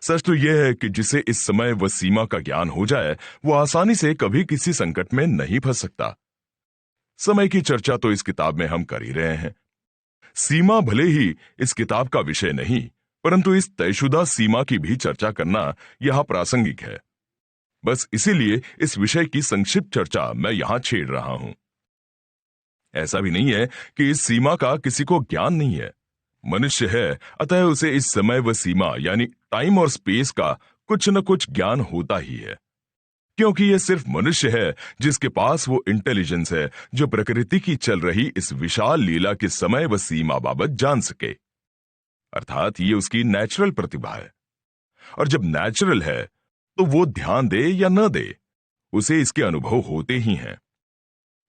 सच तो यह है कि जिसे इस समय वह सीमा का ज्ञान हो जाए, वो आसानी से कभी किसी संकट में नहीं फंस सकता। समय की चर्चा तो इस किताब में हम कर ही रहे हैं। सीमा भले ही इस किताब का विषय नहीं, परंतु इस तयशुदा सीमा की भी चर्चा करना यहां प्रासंगिक है। बस इसीलिए इस विषय की संक्षिप्त चर्चा मैं यहां छेड़ रहा हूं। ऐसा भी नहीं है कि इस सीमा का किसी को ज्ञान नहीं है। मनुष्य है, अतः उसे इस समय व सीमा यानी टाइम और स्पेस का कुछ न कुछ ज्ञान होता ही है, क्योंकि यह सिर्फ मनुष्य है जिसके पास वो इंटेलिजेंस है जो प्रकृति की चल रही इस विशाल लीला के समय व सीमा बाबत जान सके। अर्थात ये उसकी नेचुरल प्रतिभा है। और जब नेचुरल है तो वो ध्यान दे या न दे, उसे इसके अनुभव होते ही हैं।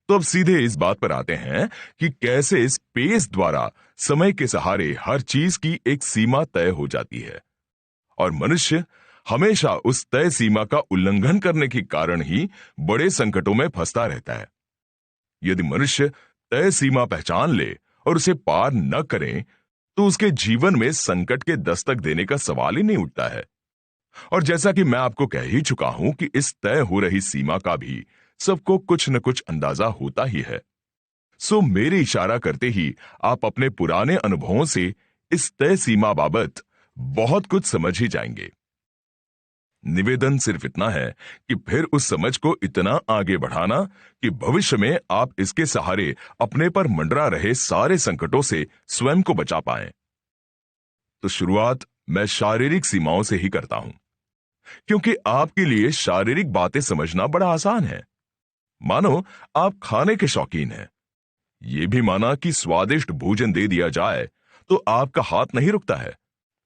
तो अब सीधे इस बात पर आते हैं कि कैसे स्पेस द्वारा समय के सहारे हर चीज की एक सीमा तय हो जाती है और मनुष्य हमेशा उस तय सीमा का उल्लंघन करने के कारण ही बड़े संकटों में फंसता रहता है। यदि मनुष्य तय सीमा पहचान ले और उसे पार न करे तो उसके जीवन में संकट के दस्तक देने का सवाल ही नहीं उठता है। और जैसा कि मैं आपको कह ही चुका हूं कि इस तय हो रही सीमा का भी सबको कुछ न कुछ अंदाजा होता ही है। सो मेरे इशारा करते ही आप अपने पुराने अनुभवों से इस तय सीमा बाबत बहुत कुछ समझ ही जाएंगे। निवेदन सिर्फ इतना है कि फिर उस समझ को इतना आगे बढ़ाना कि भविष्य में आप इसके सहारे अपने पर मंडरा रहे सारे संकटों से स्वयं को बचा पाएं। तो शुरुआत मैं शारीरिक सीमाओं से ही करता हूं, क्योंकि आपके लिए शारीरिक बातें समझना बड़ा आसान है। मानो आप खाने के शौकीन हैं। यह भी माना कि स्वादिष्ट भोजन दे दिया जाए तो आपका हाथ नहीं रुकता है,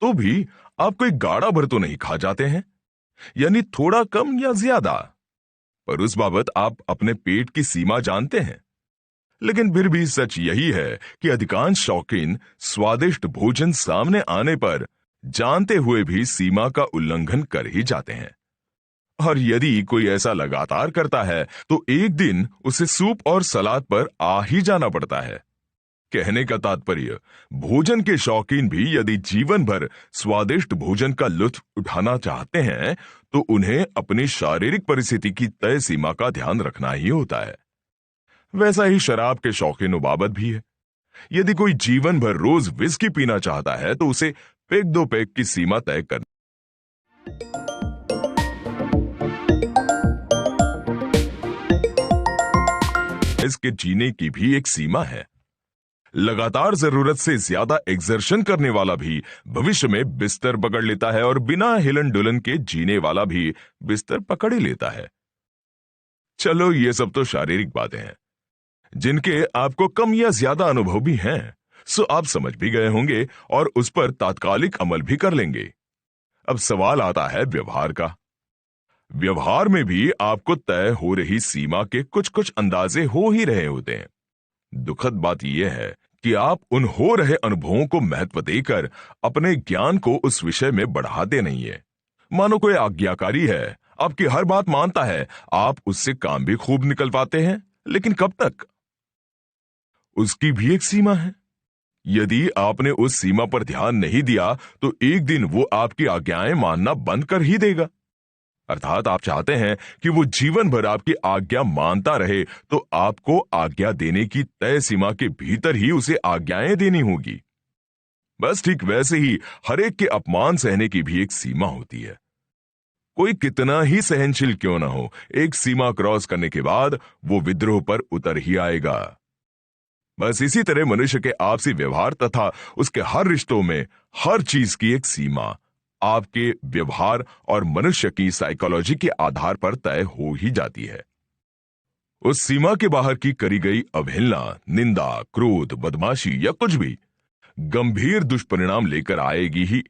तो भी आप कोई गाड़ा भर तो नहीं खा जाते हैं, यानी थोड़ा कम या ज्यादा। पर उस बाबत आप अपने पेट की सीमा जानते हैं। लेकिन फिर भी सच यही है कि अधिकांश शौकीन स्वादिष्ट भोजन सामने आने पर जानते हुए भी सीमा का उल्लंघन कर ही जाते हैं। और यदि कोई ऐसा लगातार करता है तो एक दिन उसे सूप और सलाद पर आ ही जाना पड़ता है। कहने का तात्पर्य, भोजन के शौकीन भी यदि जीवन भर स्वादिष्ट भोजन का लुत्फ उठाना चाहते हैं तो उन्हें अपनी शारीरिक परिस्थिति की तय सीमा का ध्यान रखना ही होता है। वैसा ही शराब के शौकीनों बाबत भी है। यदि कोई जीवन भर रोज विस्की पीना चाहता है तो उसे पेग दो पेग की सीमा तय करनी। इसके जीने की भी एक सीमा है। लगातार जरूरत से ज्यादा एक्सर्शन करने वाला भी भविष्य में बिस्तर पकड़ लेता है और बिना हिलन डुलन के जीने वाला भी बिस्तर पकड़ ही लेता है। चलो ये सब तो शारीरिक बातें हैं जिनके आपको कम या ज्यादा अनुभव भी हैं, सो आप समझ भी गए होंगे और उस पर तात्कालिक अमल भी कर लेंगे। अब सवाल आता है व्यवहार का। व्यवहार में भी आपको तय हो रही सीमा के कुछ कुछ अंदाजे हो ही रहे होते हैं। दुखद बात यह है कि आप उन हो रहे अनुभवों को महत्व देकर अपने ज्ञान को उस विषय में बढ़ाते नहीं है। मानो कोई आज्ञाकारी है, आपकी हर बात मानता है, आप उससे काम भी खूब निकलवाते हैं, लेकिन कब तक? उसकी भी एक सीमा है। यदि आपने उस सीमा पर ध्यान नहीं दिया तो एक दिन वो आपकी आज्ञाएं मानना बंद कर ही देगा। अर्थात आप चाहते हैं कि वो जीवन भर आपकी आज्ञा मानता रहे, तो आपको आज्ञा देने की तय सीमा के भीतर ही उसे आज्ञाएं देनी होगी। बस ठीक वैसे ही हर एक के अपमान सहने की भी एक सीमा होती है। कोई कितना ही सहनशील क्यों ना हो, एक सीमा क्रॉस करने के बाद वो विद्रोह पर उतर ही आएगा। बस इसी तरह मनुष्य के आपसी व्यवहार तथा उसके हर रिश्तों में हर चीज की एक सीमा आपके व्यवहार और मनुष्य की साइकोलॉजी के आधार पर तय हो ही जाती है। उस सीमा के बाहर की करी गई अवहेलना, निंदा, क्रोध, बदमाशी या कुछ भी गंभीर दुष्परिणाम लेकर आएगी ही।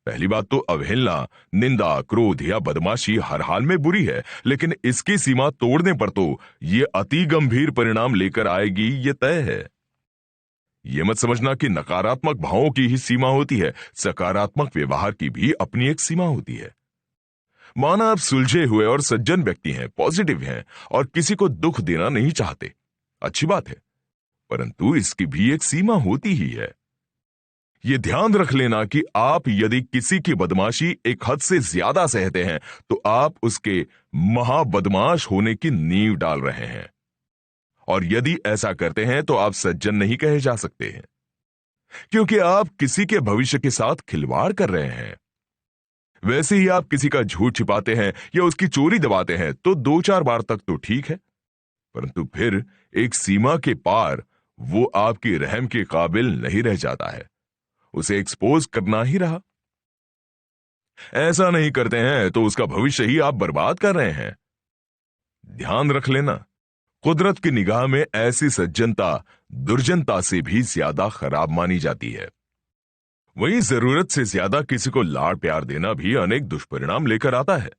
पहली बात तो अवहेलना, निंदा, क्रोध या बदमाशी हर हाल में बुरी है, लेकिन इसकी सीमा तोड़ने पर तो ये अति गंभीर परिणाम लेकर आएगी, ये तय है। यह मत समझना कि नकारात्मक भावों की ही सीमा होती है, सकारात्मक व्यवहार की भी अपनी एक सीमा होती है। माना आप सुलझे हुए और सज्जन व्यक्ति हैं, पॉजिटिव हैं और किसी को दुख देना नहीं चाहते, अच्छी बात है, परंतु इसकी भी एक सीमा होती ही है। ये ध्यान रख लेना कि आप यदि किसी की बदमाशी एक हद से ज्यादा सहते हैं तो आप उसके महाबदमाश होने की नींव डाल रहे हैं, और यदि ऐसा करते हैं तो आप सज्जन नहीं कहे जा सकते हैं, क्योंकि आप किसी के भविष्य के साथ खिलवाड़ कर रहे हैं। वैसे ही आप किसी का झूठ छिपाते हैं या उसकी चोरी दबाते हैं तो 2-4 बार तक तो ठीक है, परंतु फिर एक सीमा के पार वो आपकी रहम के काबिल नहीं रह जाता है, उसे एक्सपोज करना ही रहा। ऐसा नहीं करते हैं तो उसका भविष्य ही आप बर्बाद कर रहे हैं। ध्यान रख लेना, कुदरत की निगाह में ऐसी सज्जनता दुर्जनता से भी ज्यादा खराब मानी जाती है। वहीं जरूरत से ज्यादा किसी को लाड़ प्यार देना भी अनेक दुष्परिणाम लेकर आता है,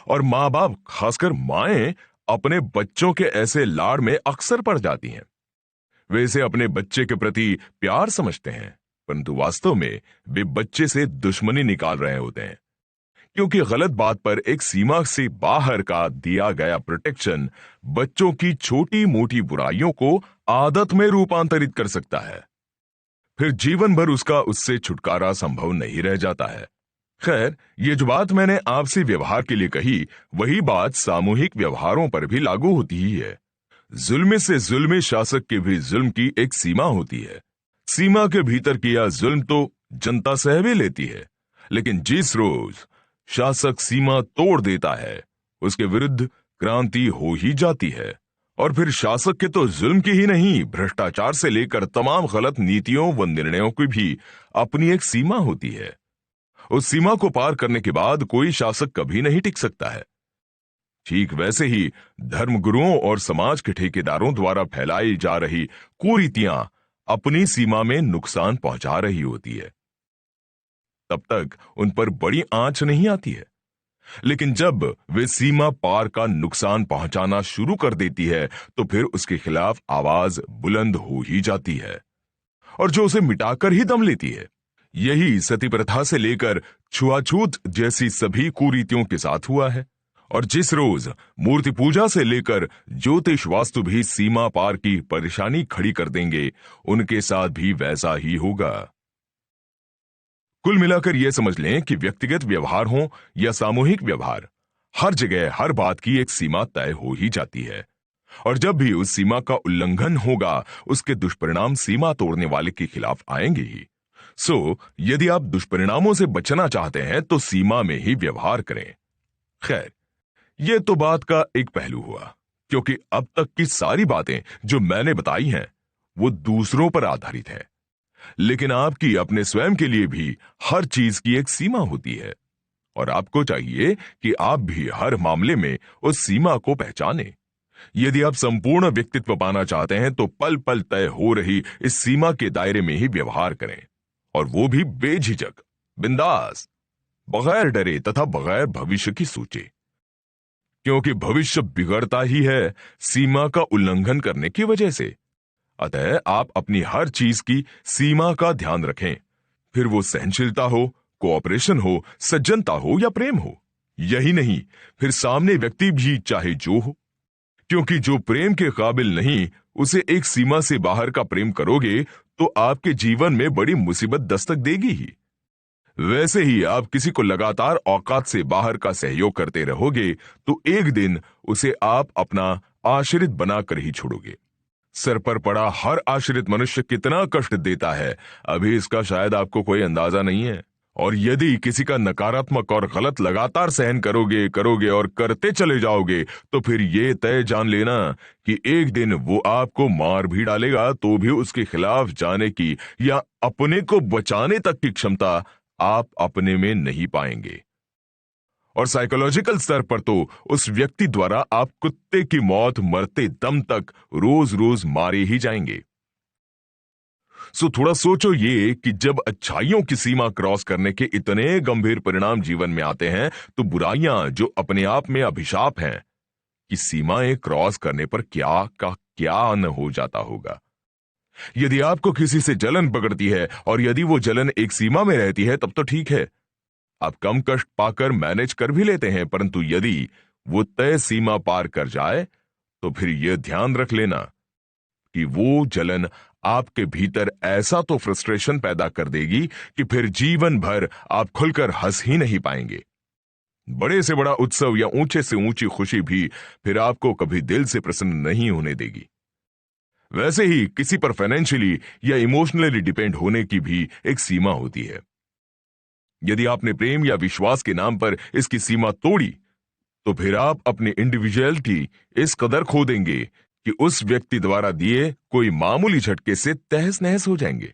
और माँ बाप, खासकर माएं, अपने बच्चों के ऐसे लाड़ में अक्सर पड़ जाती हैं। वे इसे अपने बच्चे के प्रति प्यार समझते हैं, परंतु वास्तव में वे बच्चे से दुश्मनी निकाल रहे होते हैं, क्योंकि गलत बात पर एक सीमा से बाहर का दिया गया प्रोटेक्शन बच्चों की छोटी मोटी बुराइयों को आदत में रूपांतरित कर सकता है। फिर जीवन भर उसका उससे छुटकारा संभव नहीं रह जाता है। खैर, ये जो बात मैंने आपसी व्यवहार के लिए कही, वही बात सामूहिक व्यवहारों पर भी लागू होती ही है। जुल्म से जुल्म शासक के भी जुल्म की एक सीमा होती है। सीमा के भीतर किया जुल्म तो जनता सह भी लेती है, लेकिन जिस रोज शासक सीमा तोड़ देता है, उसके विरुद्ध क्रांति हो ही जाती है। और फिर शासक के तो जुल्म की ही नहीं, भ्रष्टाचार से लेकर तमाम गलत नीतियों व निर्णयों की भी अपनी एक सीमा होती है। उस सीमा को पार करने के बाद कोई शासक कभी नहीं टिक सकता है। ठीक वैसे ही धर्मगुरुओं और समाज के ठेकेदारों द्वारा फैलाई जा रही कुरीतियां अपनी सीमा में नुकसान पहुंचा रही होती है, तब तक उन पर बड़ी आंच नहीं आती है। लेकिन जब वे सीमा पार का नुकसान पहुंचाना शुरू कर देती है तो फिर उसके खिलाफ आवाज बुलंद हो ही जाती है, और जो उसे मिटाकर ही दम लेती है। यही सती प्रथा से लेकर छुआछूत जैसी सभी कुरीतियों के साथ हुआ है, और जिस रोज मूर्ति पूजा से लेकर ज्योतिष वास्तु भी सीमा पार की परेशानी खड़ी कर देंगे, उनके साथ भी वैसा ही होगा। कुल मिलाकर यह समझ लें कि व्यक्तिगत व्यवहार हो या सामूहिक व्यवहार, हर जगह हर बात की एक सीमा तय हो ही जाती है, और जब भी उस सीमा का उल्लंघन होगा, उसके दुष्परिणाम सीमा तोड़ने वाले के खिलाफ आएंगे ही। सो यदि आप दुष्परिणामों से बचना चाहते हैं तो सीमा में ही व्यवहार करें। खैर, यह तो बात का एक पहलू हुआ, क्योंकि अब तक की सारी बातें जो मैंने बताई हैं वो दूसरों पर आधारित है, लेकिन आपकी अपने स्वयं के लिए भी हर चीज की एक सीमा होती है, और आपको चाहिए कि आप भी हर मामले में उस सीमा को पहचानें। यदि आप संपूर्ण व्यक्तित्व पाना चाहते हैं तो पल पल तय हो रही इस सीमा के दायरे में ही व्यवहार करें, और वो भी बेझिझक, बिंदास, बगैर डरे तथा बगैर भविष्य की सोचे, क्योंकि भविष्य बिगड़ता ही है सीमा का उल्लंघन करने की वजह से। अतः आप अपनी हर चीज की सीमा का ध्यान रखें, फिर वो सहनशीलता हो, कोऑपरेशन हो, सज्जनता हो या प्रेम हो। यही नहीं, फिर सामने व्यक्ति भी चाहे जो हो, क्योंकि जो प्रेम के काबिल नहीं, उसे एक सीमा से बाहर का प्रेम करोगे तो आपके जीवन में बड़ी मुसीबत दस्तक देगी ही। वैसे ही आप किसी को लगातार औकात से बाहर का सहयोग करते रहोगे तो एक दिन उसे आप अपना आश्रित बनाकर ही छोड़ोगे। सर पर पड़ा हर आश्रित मनुष्य कितना कष्ट देता है, अभी इसका शायद आपको कोई अंदाजा नहीं है। और यदि किसी का नकारात्मक और गलत लगातार सहन करोगे और करते चले जाओगे तो फिर ये तय जान लेना कि एक दिन वो आपको मार भी डालेगा तो भी उसके खिलाफ जाने की या अपने को बचाने तक की क्षमता आप अपने में नहीं पाएंगे। और साइकोलॉजिकल स्तर पर तो उस व्यक्ति द्वारा आप कुत्ते की मौत मरते दम तक रोज रोज मारे ही जाएंगे। सो थोड़ा सोचो ये कि जब अच्छाइयों की सीमा क्रॉस करने के इतने गंभीर परिणाम जीवन में आते हैं तो बुराइयां जो अपने आप में अभिशाप हैं कि सीमाएं क्रॉस करने पर क्या का क्या न हो जाता होगा। यदि आपको किसी से जलन पकड़ती है और यदि वो जलन एक सीमा में रहती है तब तो ठीक है, आप कम कष्ट पाकर मैनेज कर भी लेते हैं, परंतु यदि वो तय सीमा पार कर जाए तो फिर यह ध्यान रख लेना कि वो जलन आपके भीतर ऐसा तो फ्रस्ट्रेशन पैदा कर देगी कि फिर जीवन भर आप खुलकर हंस ही नहीं पाएंगे। बड़े से बड़ा उत्सव या ऊंचे से ऊंची खुशी भी फिर आपको कभी दिल से प्रसन्न नहीं होने देगी। वैसे ही किसी पर फाइनेंशियली या इमोशनली डिपेंड होने की भी एक सीमा होती है। यदि आपने प्रेम या विश्वास के नाम पर इसकी सीमा तोड़ी, तो फिर आप अपनी इंडिविजुअलिटी इस कदर खो देंगे कि उस व्यक्ति द्वारा दिए कोई मामूली झटके से तहस नहस हो जाएंगे।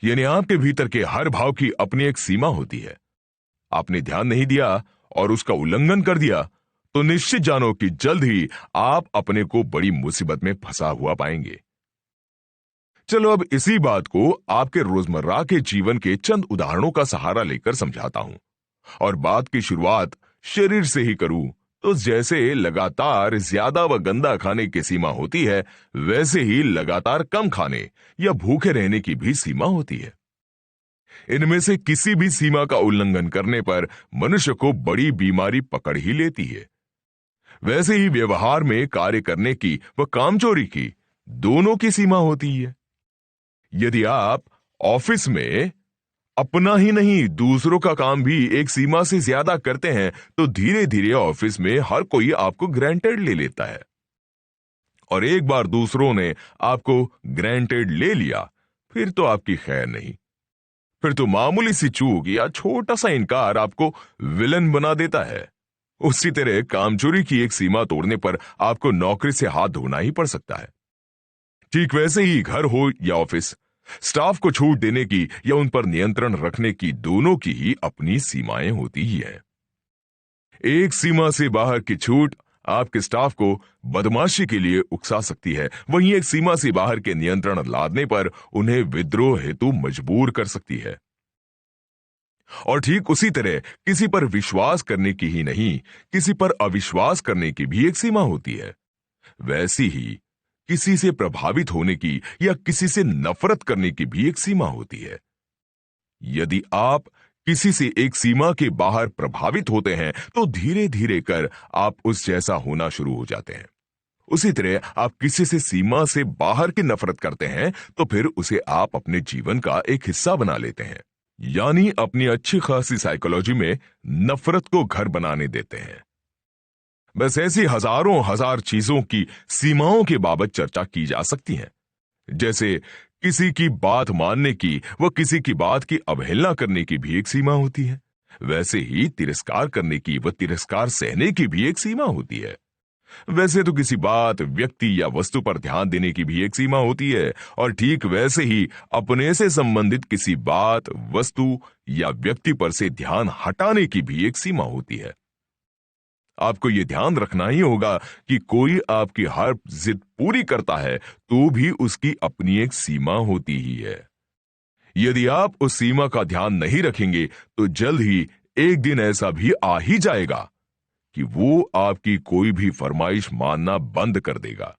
यानी आपके भीतर के हर भाव की अपनी एक सीमा होती है। आपने ध्यान नहीं दिया और उसका उल्लंघन कर दिया तो निश्चित जानो कि जल्द ही आप अपने को बड़ी मुसीबत में फंसा हुआ पाएंगे। चलो अब इसी बात को आपके रोजमर्रा के जीवन के चंद उदाहरणों का सहारा लेकर समझाता हूं। और बात की शुरुआत शरीर से ही करूं तो जैसे लगातार ज्यादा व गंदा खाने की सीमा होती है, वैसे ही लगातार कम खाने या भूखे रहने की भी सीमा होती है। इनमें से किसी भी सीमा का उल्लंघन करने पर मनुष्य को बड़ी बीमारी पकड़ ही लेती है। वैसे ही व्यवहार में कार्य करने की व कामचोरी की दोनों की सीमा होती है। यदि आप ऑफिस में अपना ही नहीं दूसरों का काम भी एक सीमा से ज्यादा करते हैं, तो धीरे धीरे ऑफिस में हर कोई आपको ग्रांटेड ले लेता है। और एक बार दूसरों ने आपको ग्रांटेड ले लिया, फिर तो आपकी खैर नहीं। फिर तो मामूली सी चूक या छोटा सा इनकार आपको विलन बना देता है। उसी तरह कामचोरी की एक सीमा तोड़ने पर आपको नौकरी से हाथ धोना ही पड़ सकता है। ठीक वैसे ही घर हो या ऑफिस, स्टाफ को छूट देने की या उन पर नियंत्रण रखने की दोनों की ही अपनी सीमाएं होती ही है। एक सीमा से बाहर की छूट आपके स्टाफ को बदमाशी के लिए उकसा सकती है, वहीं एक सीमा से बाहर के नियंत्रण लादने पर उन्हें विद्रोह हेतु मजबूर कर सकती है। और ठीक उसी तरह किसी पर विश्वास करने की ही नहीं, किसी पर अविश्वास करने की भी एक सीमा होती है। वैसी ही किसी से प्रभावित होने की या किसी से नफरत करने की भी एक सीमा होती है। यदि आप किसी से एक सीमा के बाहर प्रभावित होते हैं, तो धीरे धीरे कर आप उस जैसा होना शुरू हो जाते हैं। उसी तरह आप किसी से सीमा से बाहर की नफरत करते हैं, तो फिर उसे आप अपने जीवन का एक हिस्सा बना लेते हैं। यानी अपनी अच्छी खासी साइकोलॉजी में नफरत को घर बनाने देते हैं। बस ऐसी हजारों हजार चीजों की सीमाओं के बाबत चर्चा की जा सकती है, जैसे किसी की बात मानने की व किसी की बात की अवहेलना करने की भी एक सीमा होती है। वैसे ही तिरस्कार करने की व तिरस्कार सहने की भी एक सीमा होती है। वैसे तो किसी बात, व्यक्ति या वस्तु पर ध्यान देने की भी एक सीमा होती है, और ठीक वैसे ही अपने से संबंधित किसी बात, वस्तु या व्यक्ति पर से ध्यान हटाने की भी एक सीमा होती है। आपको यह ध्यान रखना ही होगा कि कोई आपकी हर जिद पूरी करता है तो भी उसकी अपनी एक सीमा होती ही है। यदि आप उस सीमा का ध्यान नहीं रखेंगे तो जल्द ही एक दिन ऐसा भी आ ही जाएगा कि वो आपकी कोई भी फरमाइश मानना बंद कर देगा।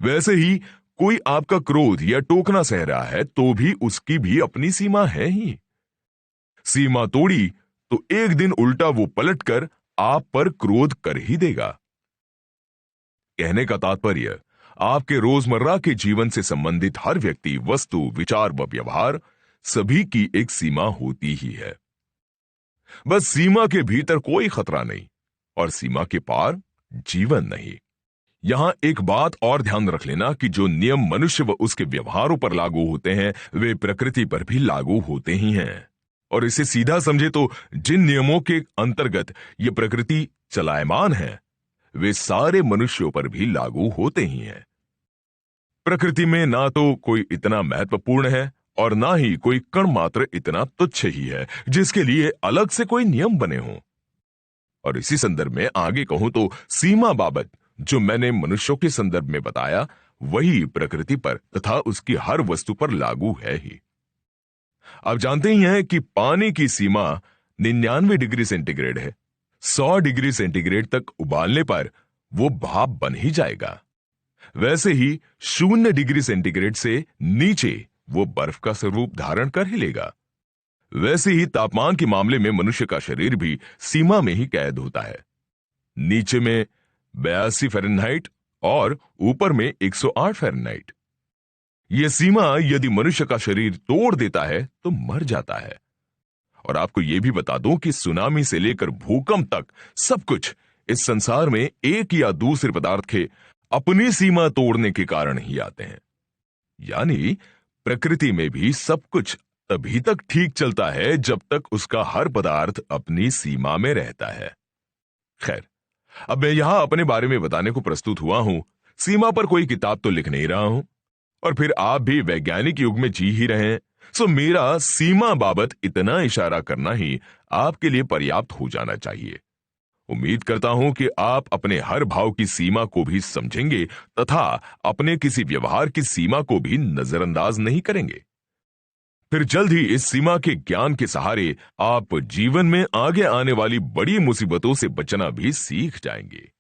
वैसे ही कोई आपका क्रोध या टोकना सह रहा है तो भी उसकी भी अपनी सीमा है ही। सीमा तोड़ी तो एक दिन उल्टा वो पलटकर आप पर क्रोध कर ही देगा। कहने का तात्पर्य, आपके रोजमर्रा के जीवन से संबंधित हर व्यक्ति, वस्तु, विचार व व्यवहार सभी की एक सीमा होती ही है। बस सीमा के भीतर कोई खतरा नहीं और सीमा के पार जीवन नहीं। यहां एक बात और ध्यान रख लेना कि जो नियम मनुष्य व उसके व्यवहारों पर लागू होते हैं, वे प्रकृति पर भी लागू होते ही हैं। और इसे सीधा समझे तो जिन नियमों के अंतर्गत ये प्रकृति चलायमान है, वे सारे मनुष्यों पर भी लागू होते ही हैं। प्रकृति में ना तो कोई इतना महत्वपूर्ण है और ना ही कोई कण मात्र इतना तुच्छ ही है जिसके लिए अलग से कोई नियम बने हों। और इसी संदर्भ में आगे कहूं तो सीमा बाबत जो मैंने मनुष्यों के संदर्भ में बताया, वही प्रकृति पर तथा उसकी हर वस्तु पर लागू है ही। आप जानते ही हैं कि पानी की सीमा 99 डिग्री सेंटीग्रेड है। 100 डिग्री सेंटीग्रेड तक उबालने पर वो भाप बन ही जाएगा। वैसे ही 0 डिग्री सेंटीग्रेड से नीचे वो बर्फ का स्वरूप धारण कर ही लेगा। वैसे ही तापमान के मामले में मनुष्य का शरीर भी सीमा में ही कैद होता है। नीचे में 82 फ़ारेनहाइट और ऊपर में 108 फ़ारेनहाइट। यह सीमा यदि मनुष्य का शरीर तोड़ देता है तो मर जाता है। और आपको यह भी बता दूं कि सुनामी से लेकर भूकंप तक सब कुछ इस संसार में एक या दूसरे पदार्थ के अपनी सीमा तोड़ने के कारण ही आते हैं। यानी प्रकृति में भी सब कुछ तभी तक ठीक चलता है जब तक उसका हर पदार्थ अपनी सीमा में रहता है। खैर, अब मैं यहां अपने बारे में बताने को प्रस्तुत हुआ हूं, सीमा पर कोई किताब तो लिख नहीं रहा हूं, और फिर आप भी वैज्ञानिक युग में जी ही रहे हैं, सो मेरा सीमा बाबत इतना इशारा करना ही आपके लिए पर्याप्त हो जाना चाहिए। उम्मीद करता हूं कि आप अपने हर भाव की सीमा को भी समझेंगे तथा अपने किसी व्यवहार की सीमा को भी नजरअंदाज नहीं करेंगे। फिर जल्द ही इस सीमा के ज्ञान के सहारे आप जीवन में आगे आने वाली बड़ी मुसीबतों से बचना भी सीख जाएंगे।